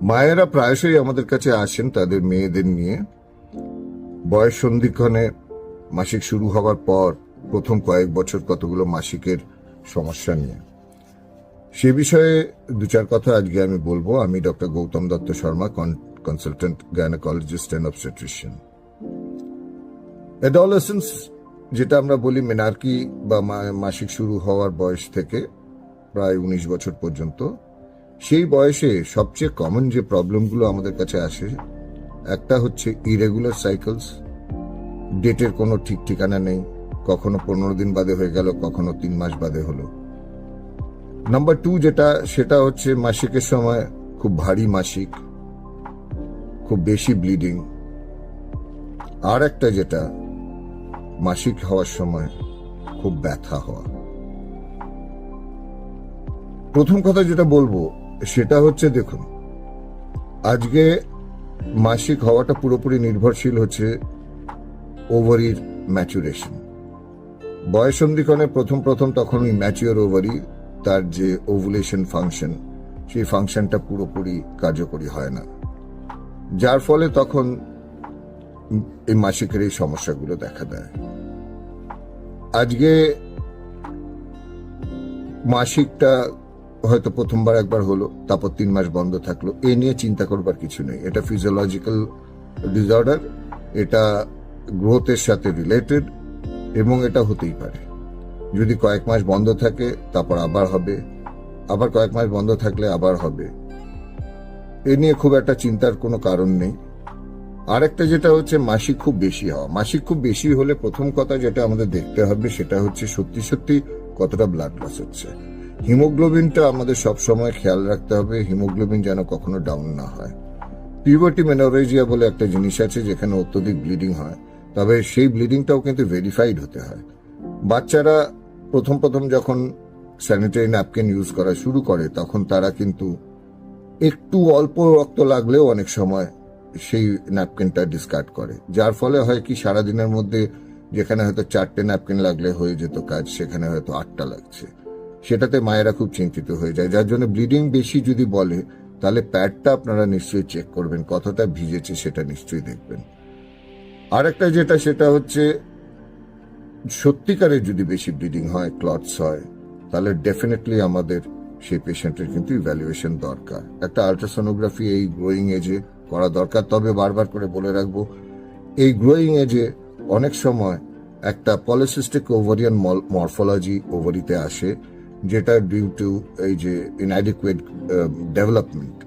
মায়েরা প্রায়শই আমাদের কাছে আসেন তাদের মেয়েদের নিয়ে বয়স সন্ধিক্ষণে মাসিক শুরু হওয়ার পর প্রথম কয়েক বছর কতগুলো মাসিকের সমস্যা নিয়ে। সে বিষয়ে দু চার কথা আজকে আমি বলবো। আমি doctor Gautam Dutta Sharma, consultant gynaecologist and obstetrician. Adolescence যেটা আমরা বলি, মেনার্কি বা মাসিক শুরু হওয়ার বয়স থেকে প্রায় 19 বছর পর্যন্ত, সেই বয়সে সবচেয়ে কমন যে প্রবলেমগুলো আমাদের কাছে আসে, একটা হচ্ছে ইরেগুলার সাইকেলস। ডেটের কোনো ঠিক ঠিকানা নেই, কখনো 15 দিন বাদে হয়ে গেল, কখনো 3 মাস বাদে হলো। নাম্বার 2 যেটা, সেটা হচ্ছে মাসিকের সময় খুব ভারী মাসিক, খুব বেশি ব্লিডিং। আর একটা যেটা, মাসিক হওয়ার সময় খুব ব্যথা হওয়া। প্রথম কথা যেটা বলবো সেটা হচ্ছে, দেখুন, আজকে মাসিক হওয়াটা পুরোপুরি নির্ভরশীল হচ্ছে ওভারির ম্যাচুরেশন। বয়সন্ধিক্ষণে প্রথম তখন ওই ম্যাচিওর ওভারি, তার যে ওভুলেশন ফাংশন, সেই ফাংশনটা পুরোপুরি কার্যকরী হয় না, যার ফলে তখন এই মাসিকের এই সমস্যাগুলো দেখা দেয়। আজকে মাসিকটা হয়তো প্রথমবার একবার হলো, তারপর 3 মাস বন্ধ থাকলো, এ নিয়ে চিন্তা করবার কিছু নেই। এটা ফিজিওলজিক্যাল ডিসঅর্ডার, এটা গ্রোথের সাথে রিলেটেড, এবং এটা হতেই পারে। যদি কয়েক মাস বন্ধ থাকে তারপর আবার হবে, আবার কয়েক মাস বন্ধ থাকলে আবার হবে, এ নিয়ে খুব একটা চিন্তার কোনো কারণ নেই। আরেকটা যেটা হচ্ছে মাসিক খুব বেশি হওয়া। মাসিক খুব বেশি হলে প্রথম কথা যেটা আমাদের দেখতে হবে সেটা হচ্ছে সত্যি সত্যি কতটা ব্লাড লস হচ্ছে। হিমোগ্লোবিনটা আমাদের সবসময় খেয়াল রাখতে হবে, হিমোগ্লোবিন যেন কখনো ডাউন না হয়। পিউবার্টি মেনোরেজিয়া বলে একটা জিনিস আছে যেখানে অত্যধিক ব্লিডিং হয়, তবে সেই ব্লিডিংটাও কিন্তু ভেরিফাইড হতে হয়। বাচ্চারা প্রথম যখন স্যানিটারি ন্যাপকিন ইউজ করা শুরু করে তখন তারা কিন্তু একটু অল্প রক্ত লাগলেও অনেক সময় সেই ন্যাপকিনটা ডিসকার্ড করে, যার ফলে হয় কি, সারাদিনের মধ্যে যেখানে হয়তো 4টে ন্যাপকিন লাগলে হয়ে যেত কাজ, সেখানে হয়তো 8টা লাগছে। সেটাতে মায়েরা খুব চিন্তিত হয়ে যায়। যার জন্য ব্লিডিং বেশি যদি বলে, তাহলে প্যাডটা আপনারা নিশ্চয়ই চেক করবেন, কতটা ভিজেছে সেটা নিশ্চয়ই দেখবেন। আরেকটা যেটা, সেটা হচ্ছে সত্যিকারের যদি বেশি ব্লিডিং হয়, ক্লটস হয়, তাহলে ডেফিনেটলি আমাদের সেই পেশেন্টের কিন্তু ইভ্যালুয়েশন দরকার। একটা আল্ট্রাসোনোগ্রাফি এই গ্রোয়িং এজে করা দরকার। তবে বারবার করে বলে রাখবো, এই গ্রোয়িং এজে অনেক সময় একটা পলিসিস্টিক ওভারিয়ান মরফোলজি ওভারিতে আসে, যেটা ডিউ টু এই যে ইনঅ্যাডিকুয়েট ডেভেলপমেন্ট,